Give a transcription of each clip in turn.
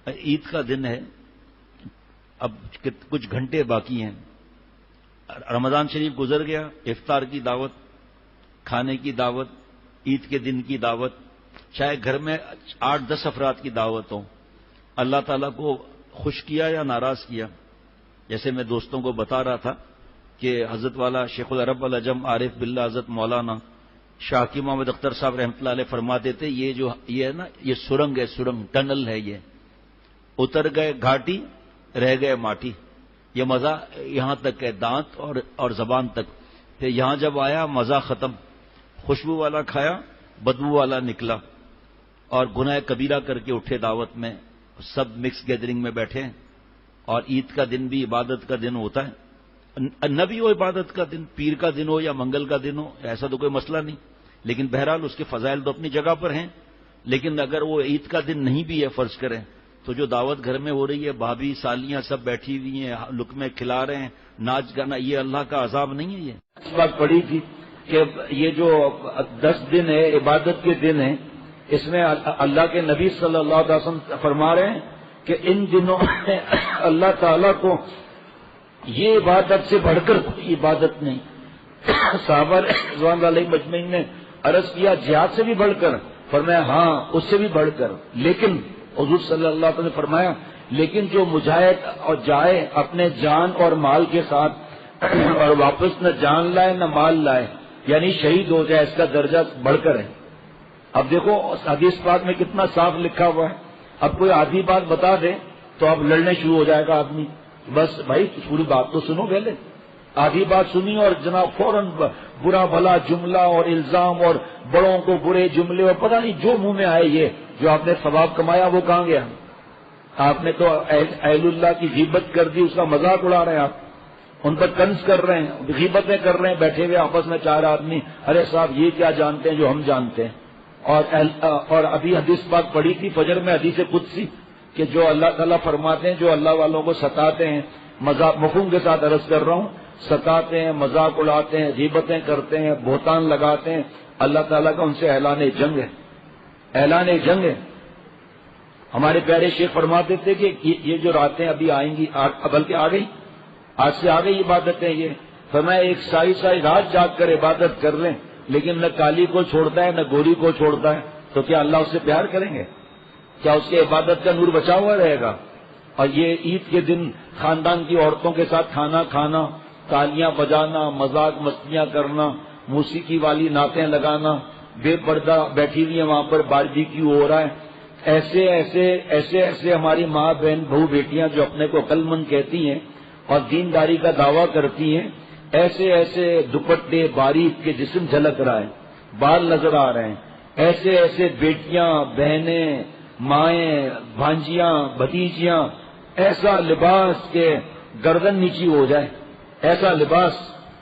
عید کا دن ہے، اب کچھ گھنٹے باقی ہیں، رمضان شریف گزر گیا، افطار کی دعوت، کھانے کی دعوت، عید کے دن کی دعوت، چاہے گھر میں 8-10 افراد کی دعوت ہو، اللہ تعالیٰ کو خوش کیا یا ناراض کیا؟ جیسے میں دوستوں کو بتا رہا تھا کہ حضرت والا شیخ العرب العجم عارف باللہ حضرت مولانا شاہ کی محمد اختر صاحب رحمۃ اللہ علیہ فرماتے تھے، یہ ہے نا، یہ سرنگ ہے، سرنگ ٹنل ہے، یہ اتر گئے گھاٹی رہ گئے ماٹی، یہ مزہ یہاں تک ہے، دانت اور زبان تک، پھر یہاں جب آیا مزہ ختم، خوشبو والا کھایا بدبو والا نکلا، اور گناہ کبیرہ کر کے اٹھے دعوت میں، سب مکس گیدرنگ میں بیٹھے ہیں، اور عید کا دن بھی عبادت کا دن ہوتا ہے، نہ بھی ہو عبادت کا دن، پیر کا دن ہو یا منگل کا دن ہو، ایسا تو کوئی مسئلہ نہیں، لیکن بہرحال اس کے فضائل تو اپنی جگہ پر ہیں، لیکن اگر وہ عید کا دن نہیں بھی ہے فرض کریں تو جو دعوت گھر میں ہو رہی ہے، بھابھی سالیاں سب بیٹھی ہوئی ہیں، لقمے کھلا رہے ہیں، ناچ گانا، یہ اللہ کا عذاب نہیں ہے؟ یہ اس بات پڑھی تھی کہ یہ جو 10 دن ہے عبادت کے دن ہیں، اس میں اللہ کے نبی صلی اللہ علیہ وسلم فرما رہے ہیں کہ ان دنوں میں اللہ تعالیٰ کو یہ عبادت سے بڑھ کر کوئی عبادت نہیں۔ صحابہ رضوان اللہ علیہ مجمعین نے عرض کیا جہاد سے بھی بڑھ کر؟ فرمایا ہاں اس سے بھی بڑھ کر، لیکن حضور صلی اللہ علیہ وسلم نے فرمایا لیکن جو مجاہد اور جائے اپنے جان اور مال کے ساتھ اور واپس نہ جان لائے نہ مال لائے، یعنی شہید ہو جائے، اس کا درجہ بڑھ کر ہے۔ اب دیکھو حدیث پاک میں کتنا صاف لکھا ہوا ہے، اب کوئی آدھی بات بتا دے تو اب لڑنے شروع ہو جائے گا آدمی، بس بھائی پوری بات تو سنو پہلے، آدھی بات سنی اور جناب فوراً برا بھلا جملہ اور الزام اور بڑوں کو برے جملے اور پتہ نہیں جو منہ میں آئے، یہ جو آپ نے ثواب کمایا وہ کہاں گیا؟ آپ نے تو اہل اللہ کی غیبت کر دی، اس کا مذاق اڑا رہے ہیں، آپ ان پر طنز کر رہے ہیں، غیبتیں کر رہے ہیں، بیٹھے ہوئے آپس میں 4 آدمی، ارے صاحب یہ کیا جانتے ہیں جو ہم جانتے ہیں۔ اور ابھی حدیث پاک پڑھی تھی فجر میں، حدیث قدسی، کہ جو اللہ تعالیٰ فرماتے ہیں جو اللہ والوں کو ستاتے ہیں، مذاق مفہوم کے ساتھ عرض کر رہا ہوں، ستاتے ہیں، مذاق اڑاتے ہیں، غیبتیں کرتے ہیں، بہتان لگاتے ہیں، اللہ تعالیٰ کا ان سے اعلان جنگ ہے، اعلان جنگ ہے۔ ہمارے پیارے شیخ فرماتے تھے کہ یہ جو راتیں ابھی آئیں گی، بلکہ آ گئی، آج سے آ گئی عبادتیں، یہ فرمایا ایک سائی رات جاگ کر عبادت کر لیں، لیکن نہ کالی کو چھوڑتا ہے نہ گوری کو چھوڑتا ہے، تو کیا اللہ اس سے پیار کریں گے؟ کیا اس کے عبادت کا نور بچا ہوا رہے گا؟ اور یہ عید کے دن خاندان کی عورتوں کے ساتھ کھانا کھانا، تالیاں بجانا، مذاق مستیاں کرنا، موسیقی والی نعتیں لگانا، بے پردہ بیٹھی ہوئی ہیں وہاں پر، باربیکیو ہو رہا ہے، ایسے ہماری ماں بہن بہو بیٹیاں جو اپنے کو عقل مند کہتی ہیں اور دینداری کا دعویٰ کرتی ہیں، ایسے دوپٹے باریک کے جسم جھلک رہا ہے، بال نظر آ رہے ہیں، ایسے بیٹیاں بہنیں مائیں بھانجیاں بھتیجیاں، ایسا لباس کہ گردن نیچی ہو جائے، ایسا لباس،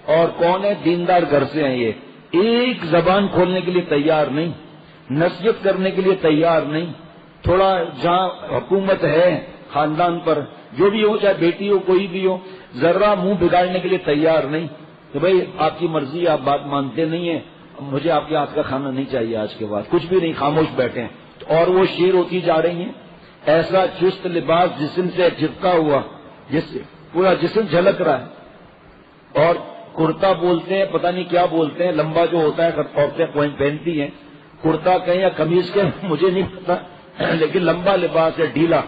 اور کون ہے؟ دیندار گھر سے ہیں، یہ ایک زبان کھولنے کے لیے تیار نہیں، نصیحت کرنے کے لیے تیار نہیں، تھوڑا جہاں حکومت ہے خاندان پر، جو بھی ہو چاہے بیٹی ہو کوئی بھی ہو، ذرہ منہ بگاڑنے کے لیے تیار نہیں کہ بھائی آپ کی مرضی، آپ بات مانتے نہیں ہیں، مجھے آپ کے ہاتھ کا کھانا نہیں چاہیے آج کے بعد، کچھ بھی نہیں، خاموش بیٹھے ہیں، اور وہ شیر ہوتی جا رہی ہیں۔ ایسا چست لباس جسم سے چپکا ہوا، جس سے پورا جسم جھلک رہا ہے، اور کرتا بولتے ہیں، پتہ نہیں کیا بولتے ہیں، لمبا جو ہوتا ہے عورتیں پہنتی ہیں، کرتا کہیں یا قمیض کہیں مجھے نہیں پتا، لیکن لمبا لباس ہے، ڈھیلا،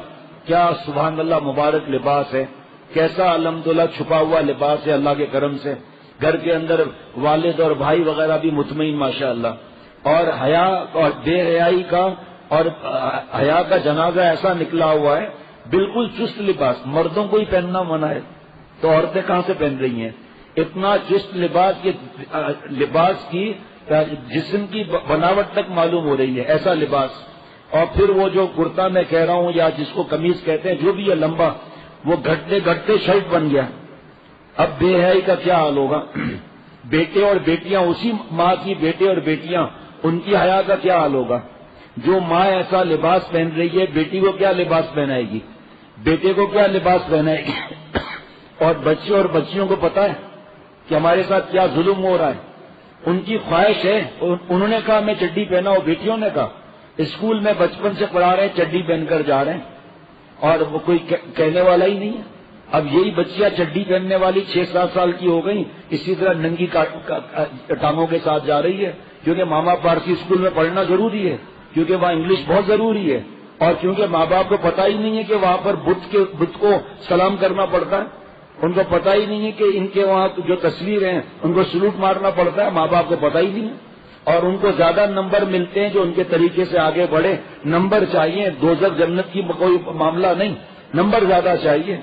کیا سبحان اللہ مبارک لباس ہے، کیسا الحمدللہ چھپا ہوا لباس ہے اللہ کے کرم سے۔ گھر کے اندر والد اور بھائی وغیرہ بھی مطمئن ماشاءاللہ، اور حیا اور بے حیائی کا اور حیا کا جنازہ ایسا نکلا ہوا ہے، بالکل چست لباس، مردوں کو ہی پہننا منع ہے، تو عورتیں کہاں سے پہن رہی ہیں؟ اتنا چست لباس کی جسم کی بناوٹ تک معلوم ہو رہی ہے، ایسا لباس۔ اور پھر وہ جو کرتا میں کہہ رہا ہوں یا جس کو قمیض کہتے ہیں، جو بھی ہے لمبا، وہ گھٹتے شرٹ بن گیا۔ اب بے حیائی کا کیا حال ہوگا؟ بیٹے اور بیٹیاں، اسی ماں کی بیٹے اور بیٹیاں، ان کی حیا کا کیا حال ہوگا؟ جو ماں ایسا لباس پہن رہی ہے، بیٹی کو کیا لباس پہنائے گی؟ بیٹے کو کیا لباس پہنائے گی؟ اور بچے اور بچیوں کو پتا ہے کہ ہمارے ساتھ کیا ظلم ہو رہا ہے؟ ان کی خواہش ہے، انہوں نے کہا میں چڈی پہنا ہوں، بیٹیوں نے کہا اسکول میں بچپن سے پڑھا رہے ہیں چڈی پہن کر جا رہے ہیں، اور وہ کوئی کہنے والا ہی نہیں ہے. اب یہی بچیاں چڈی پہننے والی 6-7 سال کی ہو گئی، اسی طرح ننگی ٹانگوں کے ساتھ جا رہی ہے، کیونکہ ماں باپ فارسی اسکول میں پڑھنا ضروری ہے، کیونکہ وہاں انگلش بہت ضروری ہے، اور کیونکہ ماں باپ کو پتہ ہی نہیں ہے کہ وہاں پر بت کو سلام کرنا پڑتا ہے، ان کو پتہ ہی نہیں ہے کہ ان کے وہاں جو تصویر ہیں ان کو سلوٹ مارنا پڑتا ہے، ماں باپ کو پتہ ہی نہیں ہے. اور ان کو زیادہ نمبر ملتے ہیں جو ان کے طریقے سے آگے بڑھے. نمبر چاہیے، دوزخ جنت کی کوئی معاملہ نہیں، نمبر زیادہ چاہیے.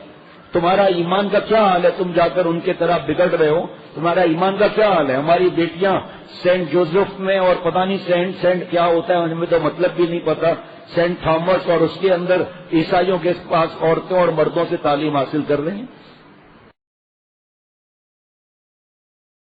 تمہارا ایمان کا کیا حال ہے؟ تم جا کر ان کے طرح بگڑ رہے ہو، تمہارا ایمان کا کیا حال ہے؟ ہماری بیٹیاں سینٹ جوزف میں، اور پتہ نہیں سینٹ کیا ہوتا ہے، ہمیں تو مطلب بھی نہیں پتا، سینٹ تھامس، اور اس کے اندر عیسائیوں کے پاس عورتوں اور مردوں سے تعلیم حاصل کر رہے ہیں.